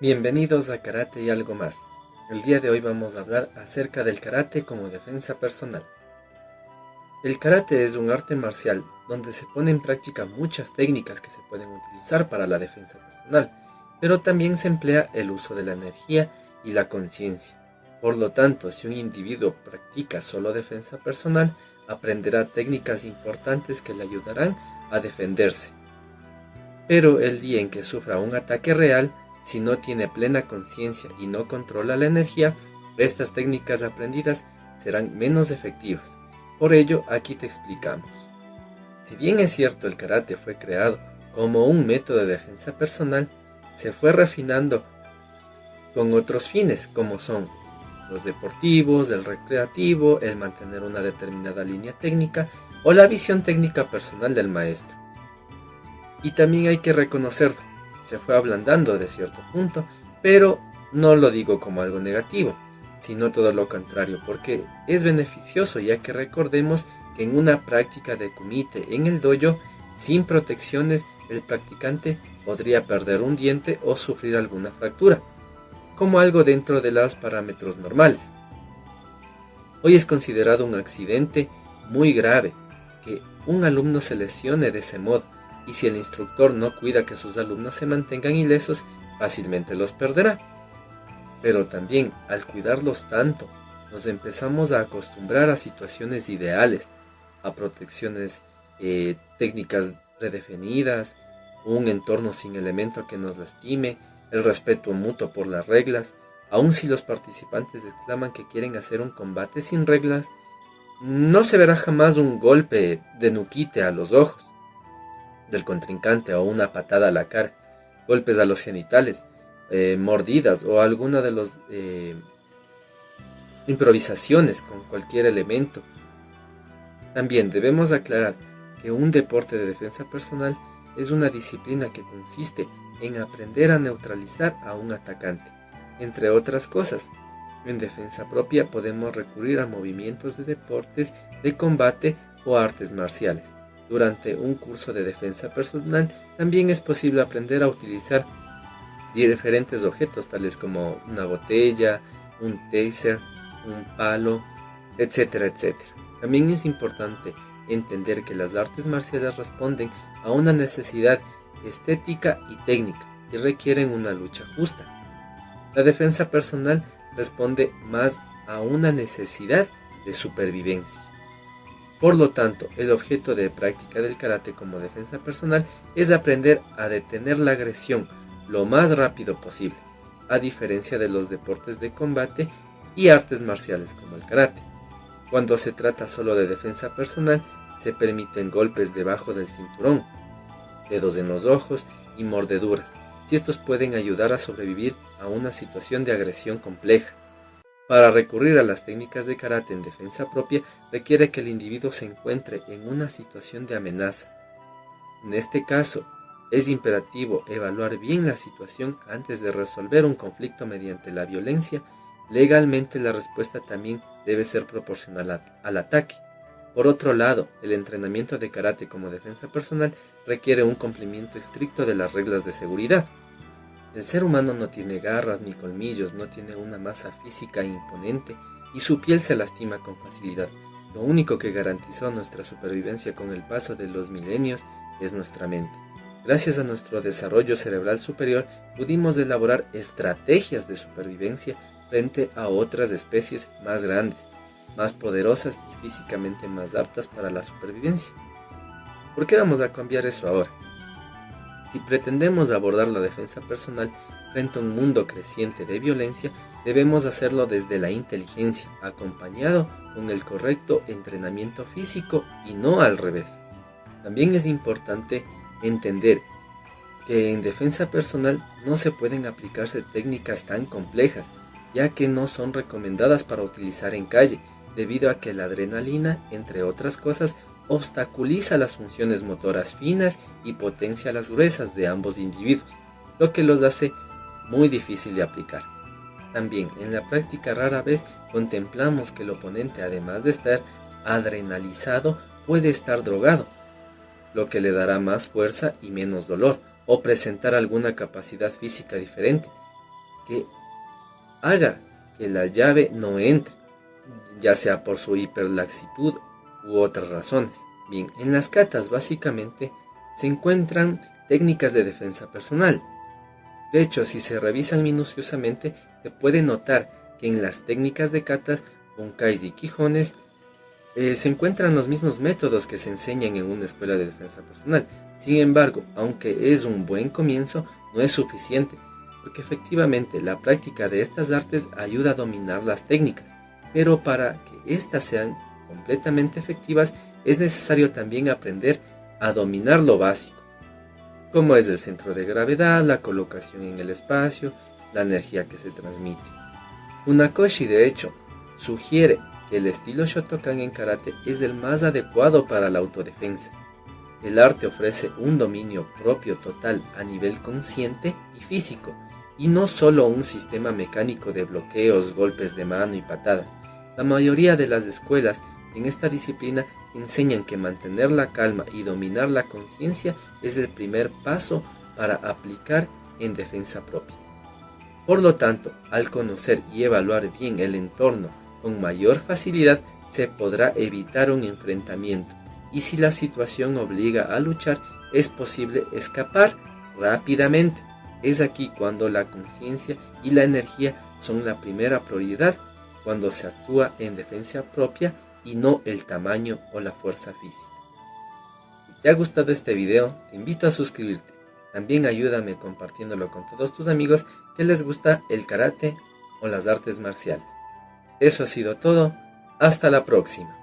Bienvenidos a Karate y algo más. El día de hoy vamos a hablar acerca del karate como defensa personal. El karate es un arte marcial donde se pone en práctica muchas técnicas que se pueden utilizar para la defensa personal, pero también se emplea el uso de la energía y la conciencia. Por lo tanto, si un individuo practica solo defensa personal, aprenderá técnicas importantes que le ayudarán a defenderse. Pero el día en que sufra un ataque real, si no tiene plena conciencia y no controla la energía, estas técnicas aprendidas serán menos efectivas. Por ello, aquí te explicamos. Si bien es cierto el karate fue creado como un método de defensa personal, se fue refinando con otros fines, como son los deportivos, el recreativo, el mantener una determinada línea técnica o la visión técnica personal del maestro. Y también hay que reconocerlo, se fue ablandando de cierto punto, pero no lo digo como algo negativo, sino todo lo contrario, porque es beneficioso, ya que recordemos que en una práctica de kumite en el dojo, sin protecciones, el practicante podría perder un diente o sufrir alguna fractura, como algo dentro de los parámetros normales. Hoy es considerado un accidente muy grave que un alumno se lesione de ese modo, y si el instructor no cuida que sus alumnos se mantengan ilesos, fácilmente los perderá. Pero también, al cuidarlos tanto, nos empezamos a acostumbrar a situaciones ideales, a protecciones técnicas predefinidas, un entorno sin elemento que nos lastime, el respeto mutuo por las reglas. Aun si los participantes exclaman que quieren hacer un combate sin reglas, no se verá jamás un golpe de nuquite a los ojos del contrincante o una patada a la cara, golpes a los genitales, mordidas o alguna de las improvisaciones con cualquier elemento. También debemos aclarar que un deporte de defensa personal es una disciplina que consiste en aprender a neutralizar a un atacante. Entre otras cosas, en defensa propia podemos recurrir a movimientos de deportes de combate o artes marciales. Durante un curso de defensa personal también es posible aprender a utilizar diferentes objetos tales como una botella, un taser, un palo, etcétera, etcétera. También es importante entender que las artes marciales responden a una necesidad estética y técnica y requieren una lucha justa. La defensa personal responde más a una necesidad de supervivencia. Por lo tanto, el objeto de práctica del karate como defensa personal es aprender a detener la agresión lo más rápido posible, a diferencia de los deportes de combate y artes marciales como el karate. Cuando se trata solo de defensa personal, se permiten golpes debajo del cinturón, dedos en los ojos y mordeduras, si estos pueden ayudar a sobrevivir a una situación de agresión compleja. Para recurrir a las técnicas de karate en defensa propia requiere que el individuo se encuentre en una situación de amenaza. En este caso, es imperativo evaluar bien la situación antes de resolver un conflicto mediante la violencia. Legalmente la respuesta también debe ser proporcional al ataque. Por otro lado, el entrenamiento de karate como defensa personal requiere un cumplimiento estricto de las reglas de seguridad. El ser humano no tiene garras ni colmillos, no tiene una masa física imponente y su piel se lastima con facilidad. Lo único que garantizó nuestra supervivencia con el paso de los milenios es nuestra mente. Gracias a nuestro desarrollo cerebral superior pudimos elaborar estrategias de supervivencia frente a otras especies más grandes, más poderosas y físicamente más aptas para la supervivencia. ¿Por qué vamos a cambiar eso ahora? Si pretendemos abordar la defensa personal frente a un mundo creciente de violencia, debemos hacerlo desde la inteligencia, acompañado con el correcto entrenamiento físico y no al revés. También es importante entender que en defensa personal no se pueden aplicarse técnicas tan complejas, ya que no son recomendadas para utilizar en calle, debido a que la adrenalina, entre otras cosas, obstaculiza las funciones motoras finas y potencia las gruesas de ambos individuos, lo que los hace muy difícil de aplicar. También en la práctica rara vez contemplamos que el oponente, además de estar adrenalizado, puede estar drogado, lo que le dará más fuerza y menos dolor, o presentar alguna capacidad física diferente. que haga que la llave no entre, ya sea por su hiperlaxitud u otras razones. Bien, en las katas básicamente se encuentran técnicas de defensa personal. De hecho, si se revisan minuciosamente, se puede notar que en las técnicas de katas, bunkais y quijones se encuentran los mismos métodos que se enseñan en una escuela de defensa personal. Sin embargo, aunque es un buen comienzo, no es suficiente, porque efectivamente la práctica de estas artes ayuda a dominar las técnicas, pero para que éstas sean completamente efectivas es necesario también aprender a dominar lo básico, como es el centro de gravedad, la colocación en el espacio, la energía que se transmite. Funakoshi, de hecho, sugiere que el estilo Shotokan en karate es el más adecuado para la autodefensa. El arte ofrece un dominio propio total a nivel consciente y físico, y no solo un sistema mecánico de bloqueos, golpes de mano y patadas. La mayoría de las escuelas en esta disciplina enseñan que mantener la calma y dominar la conciencia es el primer paso para aplicar en defensa propia. Por lo tanto, al conocer y evaluar bien el entorno con mayor facilidad, se podrá evitar un enfrentamiento, y si la situación obliga a luchar, es posible escapar rápidamente. Es aquí cuando la conciencia y la energía son la primera prioridad, cuando se actúa en defensa propia y no el tamaño o la fuerza física. Si te ha gustado este video, te invito a suscribirte. También ayúdame compartiéndolo con todos tus amigos que les gusta el karate o las artes marciales. Eso ha sido todo. Hasta la próxima.